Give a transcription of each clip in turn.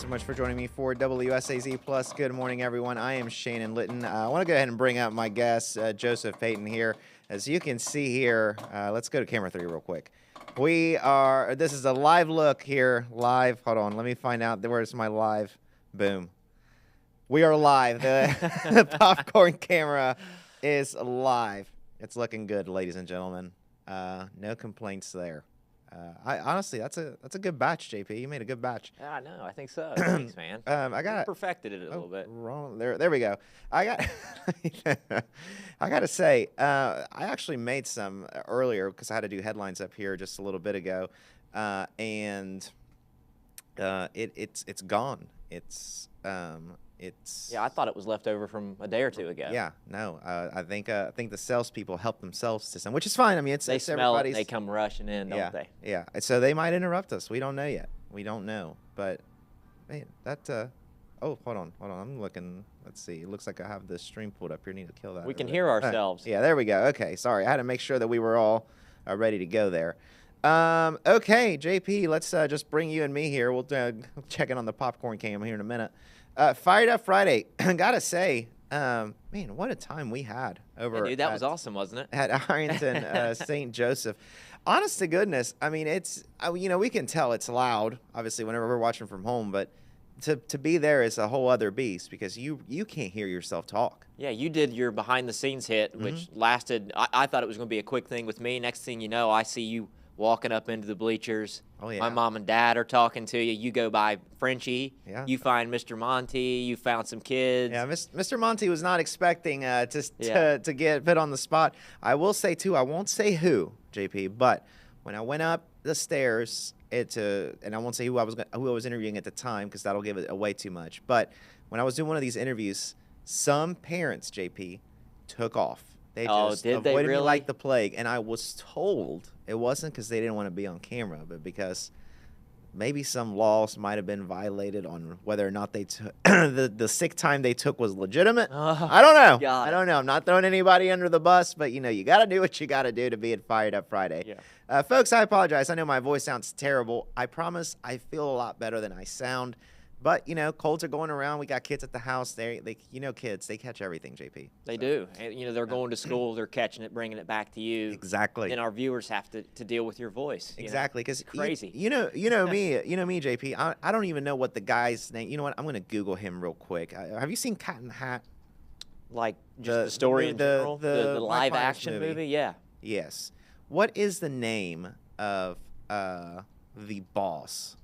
so much for joining me for WSAZ Plus. Good morning, everyone. I am Shannon Litton. I want to go ahead and bring up my guest, Joseph Payton here. As you can see here, let's go to camera 3 real quick. This is a live look here, live. Hold on, let me find out where's my live. Boom. We are live. The popcorn camera is live. It's looking good, ladies and gentlemen. No complaints there. Honestly, that's a good batch, JP. You made a good batch. Yeah, I know. I think so. Thanks, man. I perfected it a little bit. Wrong. There we go. I got to say, I actually made some earlier because I had to do headlines up here just a little bit ago, and it's gone. It's Yeah, I thought it was left over from a day or two ago. Yeah, no. I think the salespeople help themselves to some, which is fine. I mean, they smell it, they come rushing in, don't they? Yeah. So they might interrupt us. We don't know yet. We don't know. But man, that. Oh, hold on. I'm looking. Let's see. It looks like I have the stream pulled up here. Need to kill that. We can hear ourselves. Yeah, there we go. Okay, sorry. I had to make sure that we were all ready to go there. Okay, JP. Let's just bring you and me here. We'll check in on the popcorn cam here in a minute. Fired Up Friday. Gotta say, man, what a time we had over. Yeah, dude, that was awesome, wasn't it? At Ironton St. Joseph. Honest to goodness, I mean, it's we can tell it's loud, obviously, whenever we're watching from home, but to be there is a whole other beast because you can't hear yourself talk. Yeah, you did your behind-the-scenes hit, which lasted. I thought it was going to be a quick thing with me. Next thing you know, I see you walking up into the bleachers. Oh, yeah. My mom and dad are talking to you. You go by Frenchie. Yeah. You find Mr. Monty. You found some kids. Yeah, Mr. Monty was not expecting to get put on the spot. I will say, too, I won't say who, JP, but when I went up the stairs, and I won't say who I was interviewing at the time because that'll give it away too much. But when I was doing one of these interviews, some parents, JP, took off. They just avoided me like the plague. And I was told it wasn't because they didn't want to be on camera, but because maybe some laws might have been violated on whether or not they took the sick time they took was legitimate. I don't know. I don't know. I'm not throwing anybody under the bus, but you got to do what you got to do to be at Fired Up Friday. Yeah. Folks, I apologize. I know my voice sounds terrible. I promise I feel a lot better than I sound. But, colds are going around. We got kids at the house. They kids, they catch everything, JP. They do. And, they're going to school. They're catching it, bringing it back to you. Exactly. And our viewers have to deal with your voice. Exactly. Because crazy. You know me, JP. I don't even know what the guy's name. You know what? I'm going to Google him real quick. Have you seen Cat in the Hat? Like just the story in general? The live action movie? Yeah. Yes. What is the name of the boss?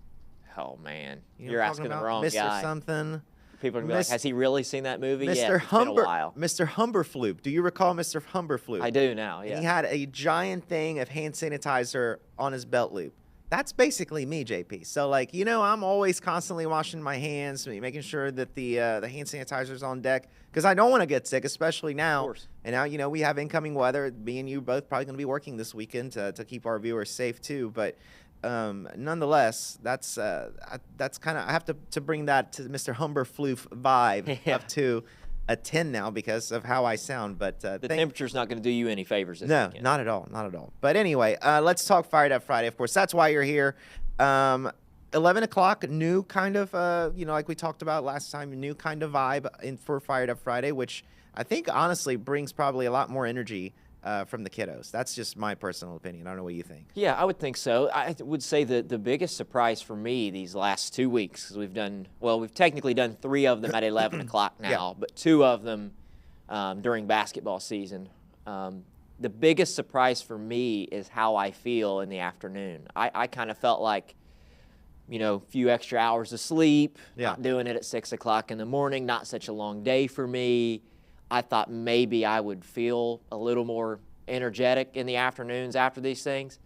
Oh, man. You're asking the wrong Mr. guy. Something. People are going to be like, has he really seen that movie? Mr. Yeah, it's been a while. Mr. Humberfloop. Do you recall Mr. Humberfloop? I do now, yeah. He had a giant thing of hand sanitizer on his belt loop. That's basically me, JP. So, I'm always constantly washing my hands, making sure that the hand sanitizer's on deck because I don't want to get sick, especially now. Of course. And now, we have incoming weather. Me and you both probably going to be working this weekend to keep our viewers safe, too. But nonetheless, that's kind of I have to bring that to Mr. Humberfloof vibe up to a 10 now because of how I sound. But the temperature's not going to do you any favors this weekend. Not at all. But anyway, let's talk Fired Up Friday. Of course, that's why you're here. 11 o'clock, new kind of, like we talked about last time, new kind of vibe for Fired Up Friday, which I think honestly brings probably a lot more energy from the kiddos. That's just my personal opinion. I don't know what you think. Yeah, I would think so. I would say that the biggest surprise for me these last 2 weeks, because we've technically done 3 of them at 11 o'clock now, but 2 of them during basketball season. The biggest surprise for me is how I feel in the afternoon. I kind of felt like, a few extra hours of sleep, not doing it at 6 o'clock in the morning, not such a long day for me. I thought maybe I would feel a little more energetic in the afternoons after these things.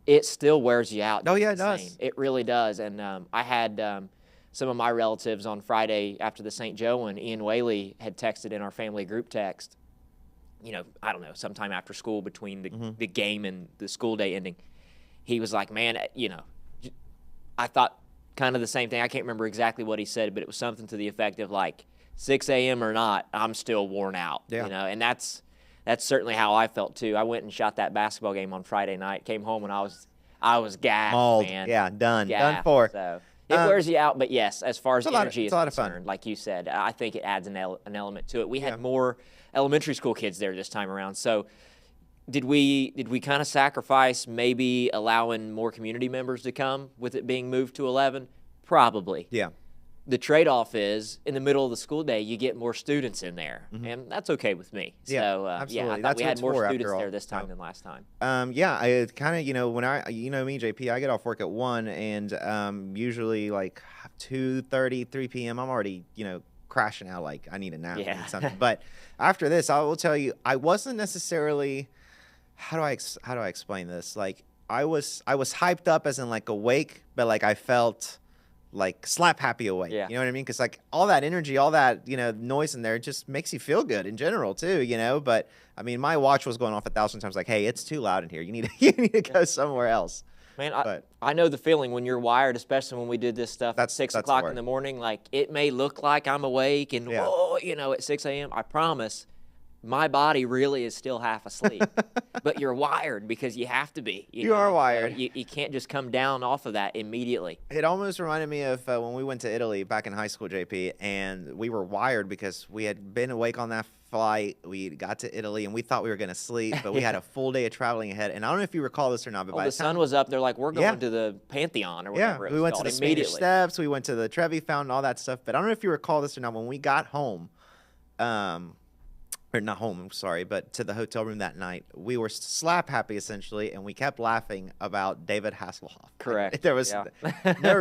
It still wears you out. Oh, yeah, it does. It really does. And I had some of my relatives on Friday after the St. Joe one. Ian Whaley had texted in our family group text, I don't know, sometime after school between the game and the school day ending. He was like, man, I thought kind of the same thing. I can't remember exactly what he said, but it was something to the effect of 6 a.m. or not, I'm still worn out. Yeah. And that's certainly how I felt too. I went and shot that basketball game on Friday night. Came home and I was gassed, Mauled. man. Yeah, done. Gassed. Done for. So It wears you out, but yes, as far as energy is concerned, fun. like you said, I think it adds an element to it. We had more elementary school kids there this time around, so did we kind of sacrifice maybe allowing more community members to come with it being moved to 11? Probably. Yeah. The trade-off is in the middle of the school day, you get more students in there, and that's okay with me. Yeah, So, absolutely. I thought we had more students there all. this time than last time. Yeah, I kind of, when me, JP, I get off work at 1, and usually like 2:30, 3 p.m., I'm already, crashing out like I need a nap or something. But after this, I will tell you, I wasn't necessarily, how do I explain this? Like I was hyped up as in like awake, but like I felt like slap happy awake. Yeah. You know what I mean? Because like all that energy, all that, noise in there just makes you feel good in general too, But I mean, my watch was going off 1,000 times like, hey, it's too loud in here. You need to go somewhere else. Man, I know the feeling when you're wired, especially when we did this stuff at 6 o'clock in the morning. Like, it may look like I'm awake and, at 6 a.m. I promise my body really is still half asleep. But you're wired because you have to be. You are wired. You can't just come down off of that immediately. It almost reminded me of when we went to Italy back in high school, JP, and we were wired because we had been awake on that flight. We got to Italy, and we thought we were going to sleep, but we had a full day of traveling ahead. And I don't know if you recall this or not, but by the sun was up. They're like, we're going to the Pantheon or whatever it was we went called. to the Spanish Steps. We went to the Trevi Fountain, all that stuff. But I don't know if you recall this or not. When we got home, or not home, I'm sorry, but to the hotel room that night, we were slap happy essentially, and we kept laughing about David Hasselhoff. Correct. There was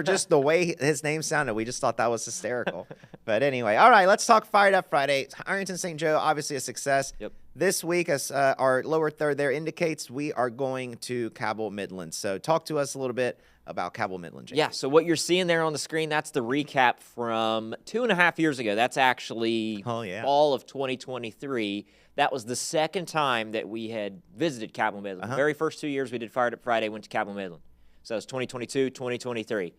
just the way his name sounded. We just thought that was hysterical. But anyway, all right, let's talk Fired Up Friday. Ironton St. Joe, obviously a success. Yep. This week, as our lower third there indicates, we are going to Cabell Midland. So talk to us a little bit about Cabell Midland, James. Yeah, so what you're seeing there on the screen, that's the recap from 2.5 years ago. That's actually fall of 2023. That was the second time that we had visited Cabell Midland. The very first 2 years we did Fired Up Friday, went to Cabell Midland. So it's 2022, 2023.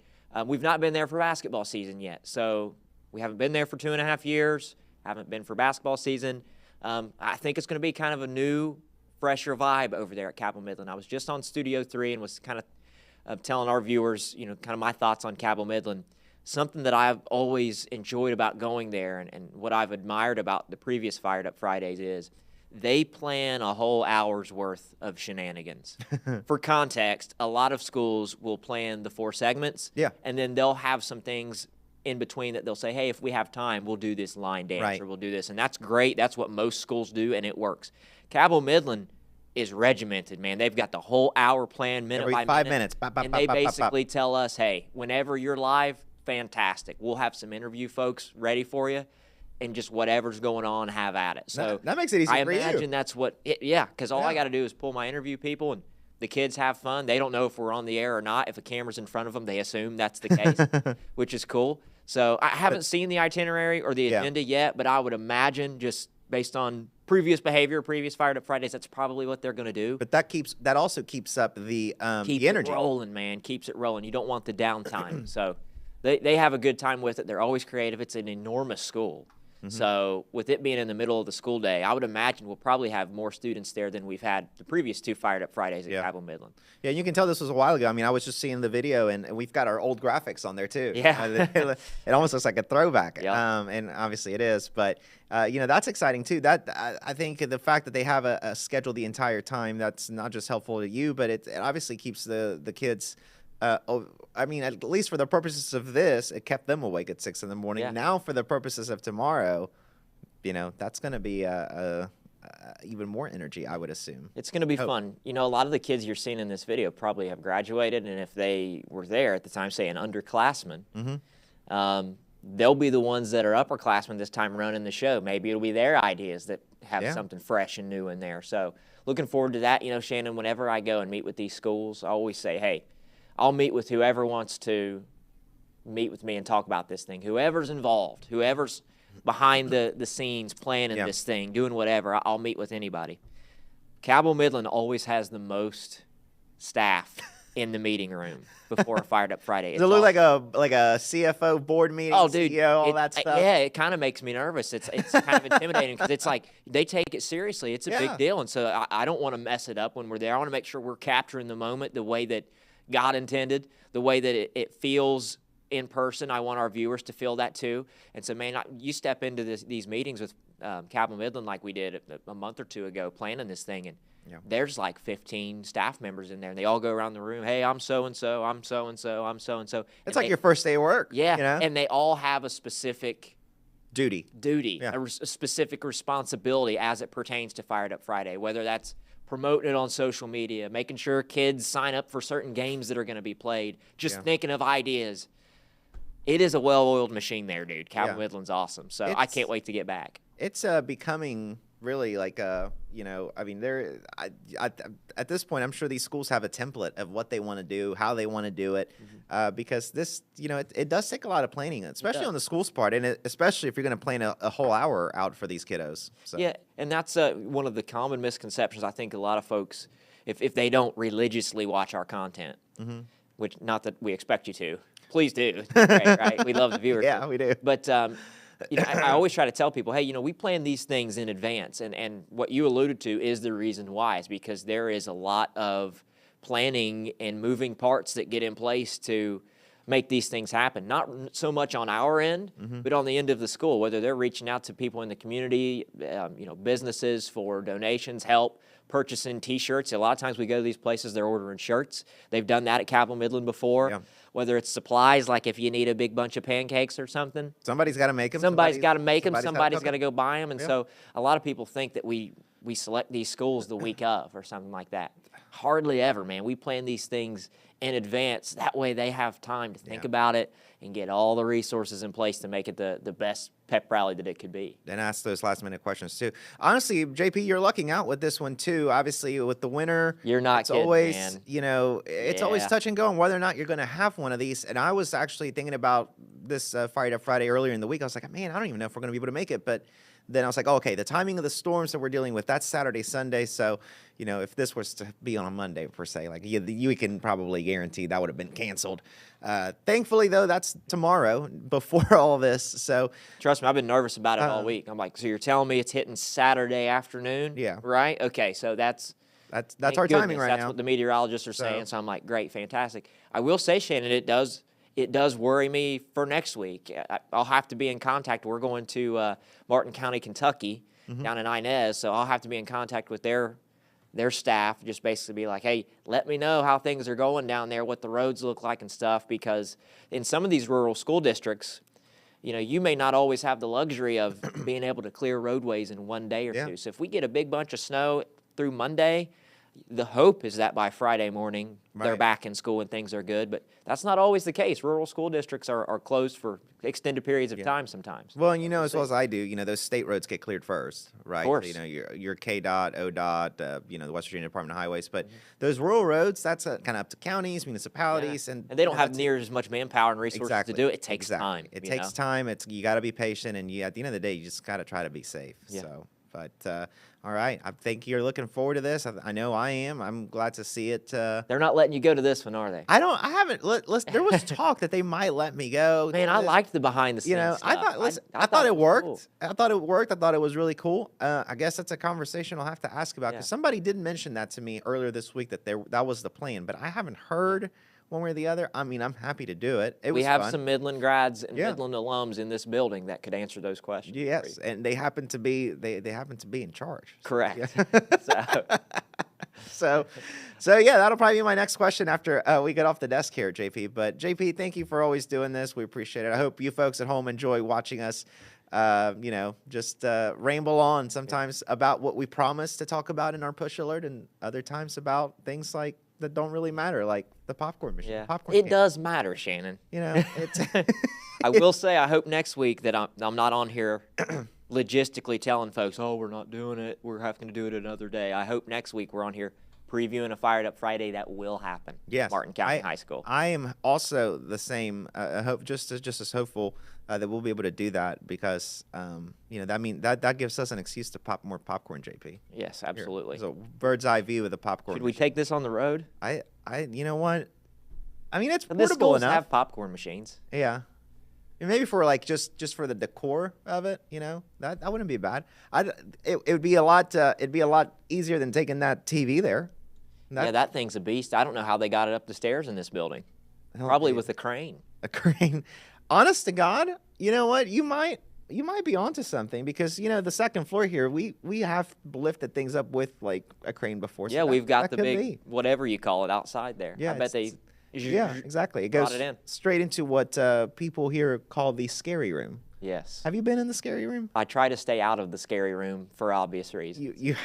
We've not been there for basketball season yet. So we haven't been there for 2.5 years, haven't been for basketball season. I think it's going to be kind of a new, fresher vibe over there at Cabell Midland. I was just on Studio 3 and was kind of telling our viewers, kind of my thoughts on Cabell Midland. Something that I've always enjoyed about going there and what I've admired about the previous Fired Up Fridays is they plan a whole hour's worth of shenanigans. For context, a lot of schools will plan the 4 segments, and then they'll have some things in between that they'll say, hey, if we have time, we'll do this line dance or we'll do this. And that's great. That's what most schools do, and it works. Cabell Midland is regimented, man. They've got the whole hour planned minute every by 5 minute. minutes. And they basically tell us, hey, whenever you're live, fantastic. We'll have some interview folks ready for you, and just whatever's going on, have at it. So that makes it easy for you. I imagine that's what because all I got to do is pull my interview people, and the kids have fun. They don't know if we're on the air or not. If a camera's in front of them, they assume that's the case, which is cool. So I haven't seen the itinerary or the agenda yet, but I would imagine just based on previous behavior, previous Fired Up Fridays, that's probably what they're going to do. But that also keeps up the energy. Keeps it rolling, man. Keeps it rolling. You don't want the downtime. So they have a good time with it. They're always creative. It's an enormous school. So with it being in the middle of the school day, I would imagine we'll probably have more students there than we've had the previous 2 Fired Up Fridays at Cabell Midland. Yeah, and you can tell this was a while ago. I mean, I was just seeing the video, and we've got our old graphics on there too. Yeah. It almost looks like a throwback, Yep. and obviously it is. But, that's exciting too. I think the fact that they have a schedule the entire time, that's not just helpful to you, but it obviously keeps the kids I mean, at least for the purposes of this, it kept them awake at 6 in the morning. Yeah. Now, for the purposes of tomorrow, that's going to be even more energy, I would assume. It's going to be fun. A lot of the kids you're seeing in this video probably have graduated, and if they were there at the time, say an underclassman, they'll be the ones that are upperclassmen this time running the show. Maybe it'll be their ideas that have something fresh and new in there. So looking forward to that. Shannon, whenever I go and meet with these schools, I always say, hey, I'll meet with whoever wants to meet with me and talk about this thing. Whoever's involved, whoever's behind the scenes planning this thing, doing whatever, I'll meet with anybody. Cabell Midland always has the most staff in the meeting room before a Fired Up Friday. Does it look like a CFO board meeting, dude, CEO, all that stuff? Yeah, it kind of makes me nervous. It's kind of intimidating because it's like they take it seriously. It's a big deal, and so I don't want to mess it up when we're there. I want to make sure we're capturing the moment the way that God intended, the way that it feels in person. I want our viewers to feel that too. And so, man, you step into these meetings with Cabell Midland like we did a month or two ago planning this thing, and there's like 15 staff members in there, and they all go around the room. Hey, I'm so-and-so, I'm so-and-so, I'm so-and-so. It's like your first day of work. Yeah, you know? And they all have a specific duty, a specific responsibility as it pertains to Fired Up Friday, whether that's promoting it on social media, making sure kids sign up for certain games that are going to be played, just thinking of ideas. It is a well-oiled machine there, dude. Cabell Midland's awesome. So I can't wait to get back. It's becoming really like I mean, at this point, I'm sure these schools have a template of what they want to do, how they want to do it, because this, it does take a lot of planning, especially on the school's part, and especially if you're going to plan a whole hour out for these kiddos. So. Yeah, and that's one of the common misconceptions. I think a lot of folks, if they don't religiously watch our content, which not that we expect you to, please do. Right? We love the viewers. Yeah, we do. But I always try to tell people, hey, we plan these things in advance, and what you alluded to is the reason why. Is because there is a lot of planning and moving parts that get in place to make these things happen. Not so much on our end, but on the end of the school, whether they're reaching out to people in the community, businesses for donations, help, purchasing T-shirts. A lot of times we go to these places, they're ordering shirts. They've done that at Cabell Midland before. Yeah. Whether it's supplies, like if you need a big bunch of pancakes or something. Somebody's got to make them. Somebody's got to make them. Somebody's got to go buy them. And so a lot of people think that we select these schools the week of or something like that. Hardly ever, man. We plan these things in advance. That way they have time to think about it and get all the resources in place to make it the best pep rally that it could be. And ask those last-minute questions, too. Honestly, JP, you're lucking out with this one, too. Obviously, with the winter, you're not it's kidding, always, man. It's always touch and go on whether or not you're going to have one of these. And I was actually thinking about this Fired Up Friday earlier in the week. I was like, man, I don't even know if we're going to be able to make it. But then I was like, okay, the timing of the storms that we're dealing with, that's Saturday, Sunday. So, if this was to be on a Monday, per se, like you can probably guarantee that would have been canceled. Thankfully, though, that's tomorrow before all this. So trust me, I've been nervous about it all week. I'm like, so you're telling me it's hitting Saturday afternoon? Yeah. Right? Okay, so that's our timing right now. That's what the meteorologists are saying. So I'm like, great, fantastic. I will say, Shannon, it does worry me for next week. I'll have to be in contact. We're going to Martin County, Kentucky, down in Inez, so I'll have to be in contact with their staff, just basically be like, hey, let me know how things are going down there, what the roads look like and stuff, because in some of these rural school districts, you may not always have the luxury of being able to clear roadways in one day or two. So if we get a big bunch of snow through Monday, the hope is that by Friday morning they're back in school and things are good, but that's not always the case. Rural school districts are closed for extended periods of time sometimes. Well, and as well as I do, those state roads get cleared first, right? Of course. Your KDOT, ODOT, the West Virginia Department of Highways, but those rural roads, that's kind of up to counties, municipalities, and they don't have near as much manpower and resources to do it. It takes time. It takes time. You got to be patient, and at the end of the day, you just got to try to be safe. Yeah. So. But, all right, I think you're looking forward to this. I know I am. I'm glad to see it. They're not letting you go to this one, are they? I haven't. There was talk that they might let me go. Man, I liked the behind-the-scenes stuff. I thought it worked. Cool. I thought it worked. I thought it was really cool. I guess that's a conversation I'll have to ask about, because somebody did mention that to me earlier this week, that was the plan, but I haven't heard one way or the other. I mean, I'm happy to do it. We have some Midland grads and Midland alums in this building that could answer those questions. Yes, and they happen to be in charge. Correct. So yeah, that'll probably be my next question after we get off the desk here, JP. But JP, thank you for always doing this. We appreciate it. I hope you folks at home enjoy watching us. Just ramble on sometimes about what we promise to talk about in our push alert, and other times about things that don't really matter, like the popcorn machine. Yeah. Popcorn can. Does matter, Shannon. It's. I will say, I hope next week that I'm not on here logistically telling folks, oh, we're not doing it. We're having to do it another day. I hope next week we're on here previewing a Fired Up Friday that will happen. Yes, Martin County High School. I am also the same. I hope just as hopeful that we'll be able to do that, because that gives us an excuse to pop more popcorn, JP. Yes, absolutely. So bird's eye view of the popcorn. Should we take this on the road? You know what? I mean, it's this portable enough. Have popcorn machines. Yeah. Maybe for just for the decor of it, that wouldn't be bad. It would be a lot. It'd be a lot easier than taking that TV there. That thing's a beast. I don't know how they got it up the stairs in this building. Probably with a crane. A crane. Honest to God, you know what? You might be onto something because the second floor here, we have lifted things up with like a crane before. So Yeah, we've got the big be. whatever you call it outside there. Yeah, I bet they. Yeah, exactly. It goes straight into what people here call the scary room. Yes. Have you been in the scary room? I try to stay out of the scary room for obvious reasons.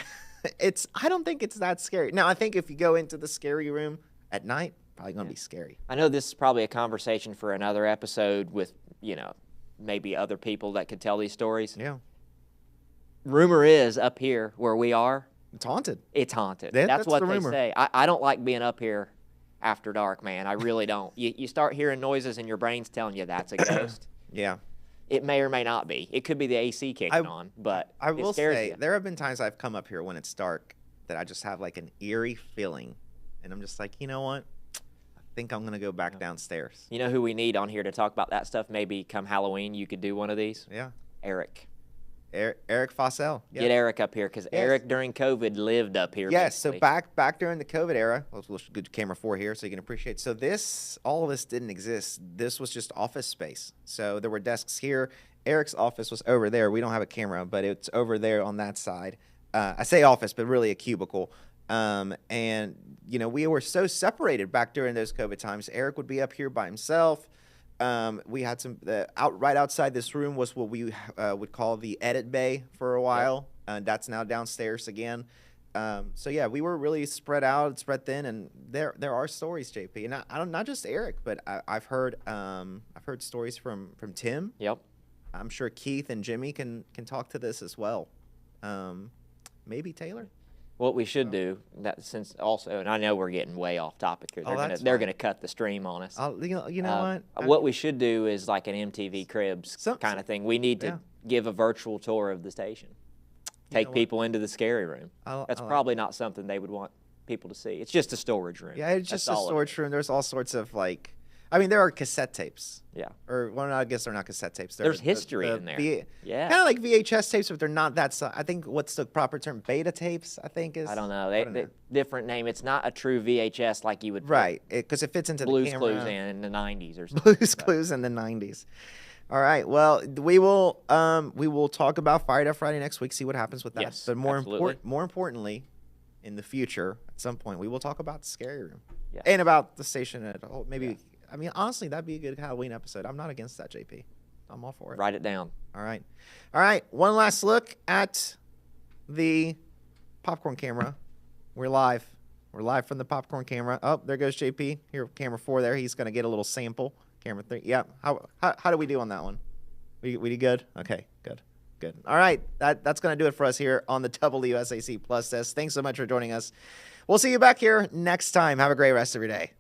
I don't think it's that scary. Now, I think if you go into the scary room at night, probably going to be scary. I know this is probably a conversation for another episode with, maybe other people that could tell these stories. Yeah. Rumor is up here where we are. It's haunted. It's haunted. Yeah, that's what the they rumor. say. I don't like being up here after dark, man. I really don't. You start hearing noises and your brain's telling you that's a ghost. Yeah. It may or may not be. It could be the AC kicking on, but I will it scares say you. there have been times I've come up here when it's dark that I just have like an eerie feeling, and I'm just like, you know what? I think I'm gonna go back downstairs. You know who we need on here to talk about that stuff? Maybe come Halloween, you could do one of these. Yeah. Eric. Eric Fossell. Yeah. Get Eric up here because Eric during COVID lived up here. Yes, basically. so back during the COVID era, let's go to camera 4 here so you can appreciate. So all of this didn't exist. This was just office space. So there were desks here. Eric's office was over there. We don't have a camera, but it's over there on that side. I say office, but really a cubicle. And we were so separated back during those COVID times. Eric would be up here by himself. We had some right outside this room was what we would call the edit bay for a while. That's now downstairs again. So yeah, we were really spread out, spread thin, and there are stories, JP, and I don't not just Eric, but I've heard stories from Tim. Yep. I'm sure Keith and Jimmy can talk to this as well. Maybe Taylor. What we should do, since also, and I know we're getting way off topic here. They're gonna cut the stream on us. You know what? What we should do is like an MTV Cribs kind of thing. We need to give a virtual tour of the station. Take people into the scary room. That's probably not something they would want people to see. It's just a storage room. Yeah, it's just a storage room. There's all sorts of there are cassette tapes. Yeah. Or, well, I guess they're not cassette tapes. There's history in there. Yeah. Kind of like VHS tapes, but they're not that. I think what's the proper term? Beta tapes, I think is. I don't know. They different name. It's not a true VHS like you would. Right. Because it fits into Blues the camera. Clues in the 90s or something. Blues Clues in the 90s. All right. Well, we will talk about Fired Up Friday next week, see what happens with that. Yes, but more importantly, in the future, at some point, we will talk about the scary room and about the station at all. Maybe. Yeah. I mean, honestly, that'd be a good Halloween episode. I'm not against that, JP. I'm all for it. Write it down. All right. One last look at the popcorn camera. We're live. We're live from the popcorn camera. Oh, there goes JP. Here, camera 4 there. He's going to get a little sample. Camera 3. Yeah. How do we do on that one? We did good? Okay, good. All right. That's going to do it for us here on the WSAC Plus test. Thanks so much for joining us. We'll see you back here next time. Have a great rest of your day.